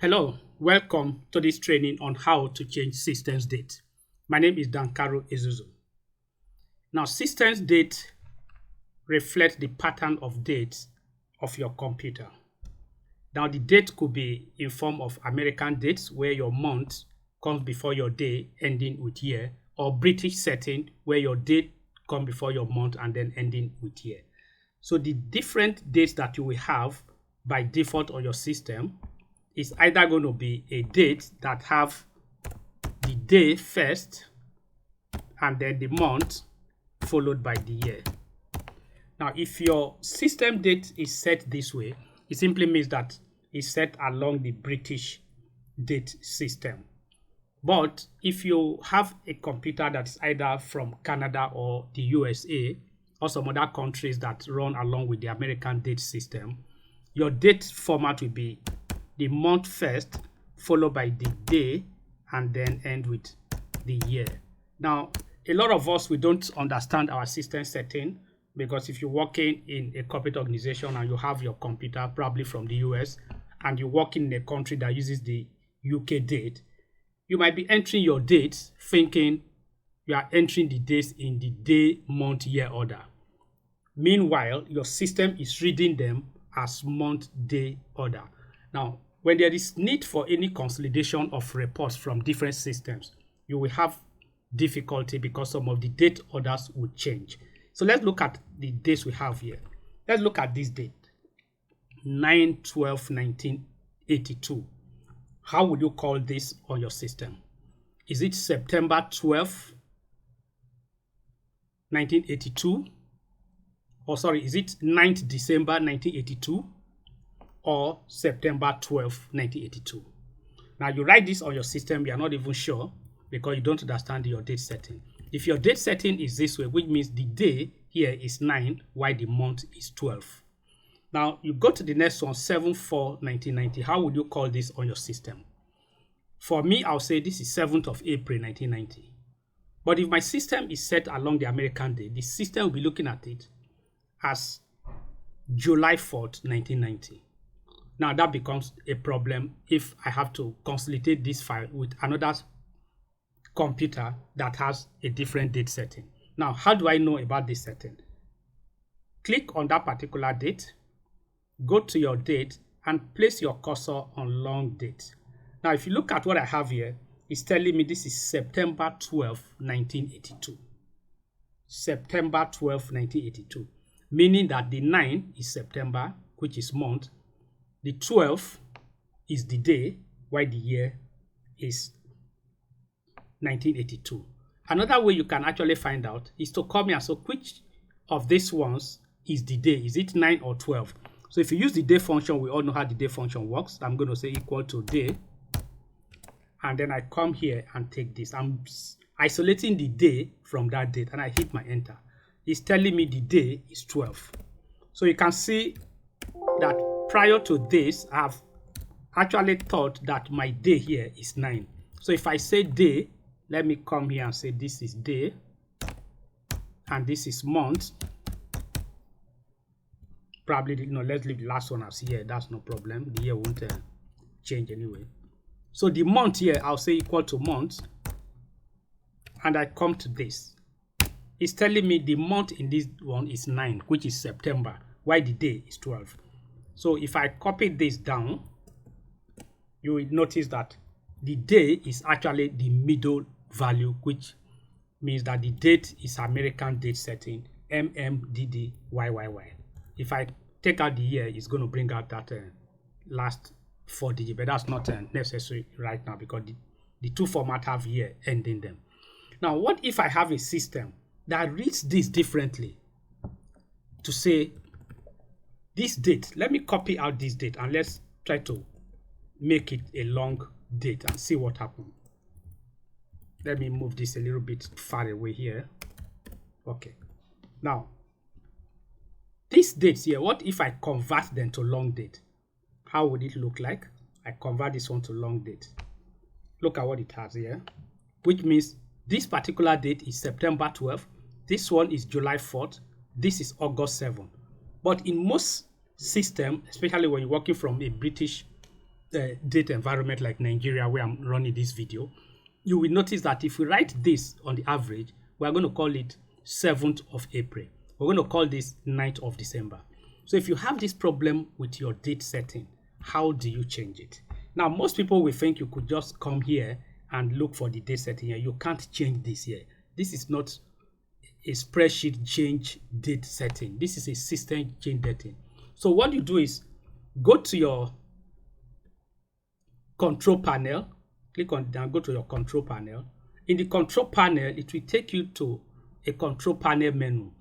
Hello, welcome to this training on how to change systems date. My name is Karo Ezuzu. Now, systems date reflects the pattern of dates of your computer. Now, the date could be in form of American dates, where your month comes before your day, ending with year, or British setting, where your date comes before your month and then ending with year. So the different dates that you will have by default on your system is either going to be a date that have the day first and then the month followed by the year. Now, if your system date is set this way, it simply means that it's set along the British date system. But if you have a computer that is either from Canada or the USA or some other countries that run along with the American date system, your date format will be the month first, followed by the day, and then end with the year. Now, a lot of us, we don't understand our system setting, because if you're working in a corporate organization and you have your computer probably from the US and you work in a country that uses the UK date, you might be entering your dates thinking you are entering the dates in the day, month, year order. Meanwhile, your system is reading them as month, day order. Now, when there is need for any consolidation of reports from different systems, you will have difficulty because some of the date orders will change. So let's look at the dates we have here. Let's look at this date, 9/12/1982. How would you call this on your system? Is it September 12, 1982? Or sorry, is it 9th December 1982? Or September 12, 1982. Now, you write this on your system, you are not even sure because you don't understand your date setting. If your date setting is this way, which means the day here is 9, while the month is 12. Now, you go to the next one, 7/4/1990. How would you call this on your system? For me, I'll say this is 7th of April, 1990. But if my system is set along the American day, the system will be looking at it as July 4th, 1990. Now, that becomes a problem if I have to consolidate this file with another computer that has a different date setting. Now, how do I know about this setting? Click on that particular date, go to your date, and place your cursor on long date. Now, if you look at what I have here, it's telling me this is September 12, 1982. September 12, 1982, meaning that the 9 is September, which is month. The 12 is the day, while the year is 1982. Another way you can actually find out is to come here. So which of these ones is the day? Is it 9 or 12? So if you use the day function, we all know how the day function works. I'm going to say equal to day. And then I come here and take this. I'm isolating the day from that date, and I hit my enter. It's telling me the day is 12. So you can see that prior to this, I've actually thought that my day here is 9. So if I say day, let me come here and say this is day, and this is month. Probably, let's leave the last one as year. That's no problem. The year won't change anyway. So the month here, I'll say equal to month, and I come to this. It's telling me the month in this one is 9, which is September, while the day is 12. So if I copy this down, you will notice that the day is actually the middle value, which means that the date is American date setting, MMDDYYY. If I take out the year, it's going to bring out that last 4 digits, but that's not necessary right now because the two formats have year ending them. Now, what if I have a system that reads this differently to say this date? Let me copy out this date and let's try to make it a long date and see what happens. Let me move this a little bit far away here. Okay. Now, these dates here, what if I convert them to long date? How would it look like? I convert this one to long date. Look at what it has here, which means this particular date is September 12th. This one is July 4th. This is August 7th. But in most systems, especially when you're working from a British date environment like Nigeria, where I'm running this video, you will notice that if we write this on the average, we are going to call it 7th of April. We're going to call this 9th of December. So if you have this problem with your date setting, how do you change it? Now, most people will think you could just come here and look for the date setting here. You can't change this here. This is not a spreadsheet change date setting. This is a system change dating. So what you do is go to your control panel, click on and go to your control panel. In the control panel, it will take you to a control panel menu.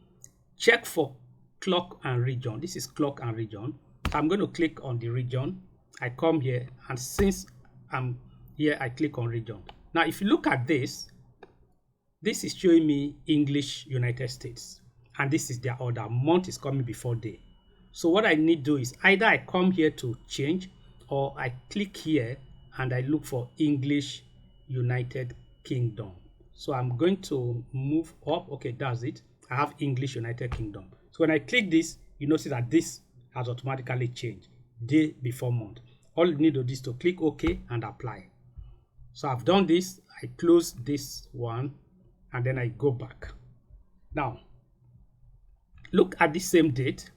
Check for clock and region. This is clock and region. So I'm going to click on the region. I come here, and since I'm here, I click on region. Now, if you look at this, this is showing me English United States, and this is their order. Month is coming before day. So what I need to do is either I come here to change, or I click here and I look for English United Kingdom. So I'm going to move up. Okay, that's it. I have English United Kingdom. So when I click this, you notice that this has automatically changed day before month. All you need to do is to click OK and apply. So I've done this. I close this one and then I go back. Now, look at the same date.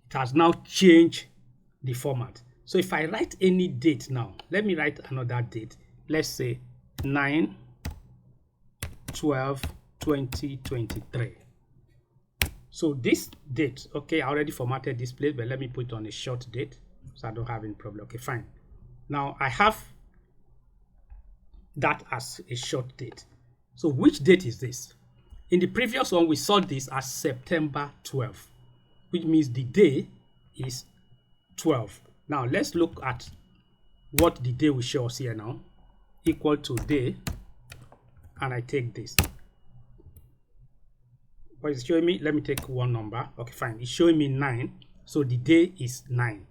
It has now changed the format. So if I write any date now, let me write another date. Let's say 9/12/2023. So this date, okay, I already formatted this place, but let me put on a short date so I don't have any problem. Okay, fine. Now I have that as a short date. So which date is this? In the previous one, we saw this as September 12, which means the day is 12. Now let's look at what the day will show us here now. Equal to day, and I take this. What is showing me? Let me take one number. Okay, fine. It's showing me 9. So the day is 9.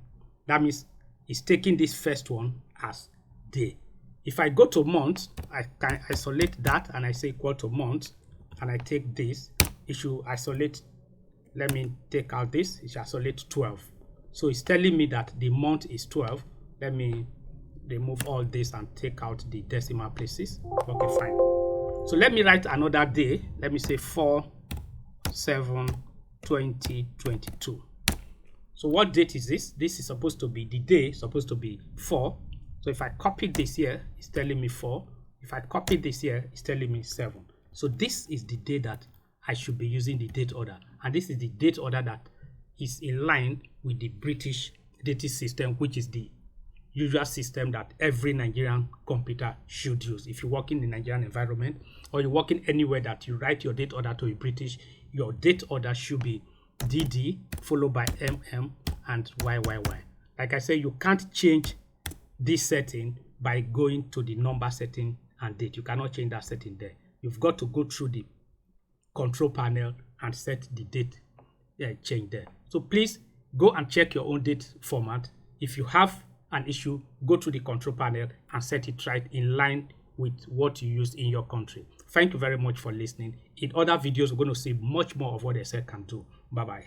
That means it's taking this first one as day. If I go to month, I can isolate that and I say equal to month, and I take this. It should isolate. Let me take out this. It should isolate 12. So it's telling me that the month is 12. Let me remove all this and take out the decimal places. Okay, fine. So let me write another day. Let me say 4/7/2022. So what date is this? This is supposed to be the day, supposed to be 4. So if I copy this here, it's telling me 4. If I copy this here, it's telling me 7. So this is the day that I should be using the date order. And this is the date order that is in line with the British dating system, which is the usual system that every Nigerian computer should use. If you work in the Nigerian environment, or you're working anywhere that you write your date order to a British, your date order should be DD followed by MM and YYY. Like I said, you can't change this setting by going to the number setting and date. You cannot change that setting there. You've got to go through the control panel and set the date change there. So please go and check your own date format. If you have an issue, go to the control panel and set it right in line with what you use in your country. Thank you very much for listening. In other videos, we're going to see much more of what Excel can do. Bye-bye.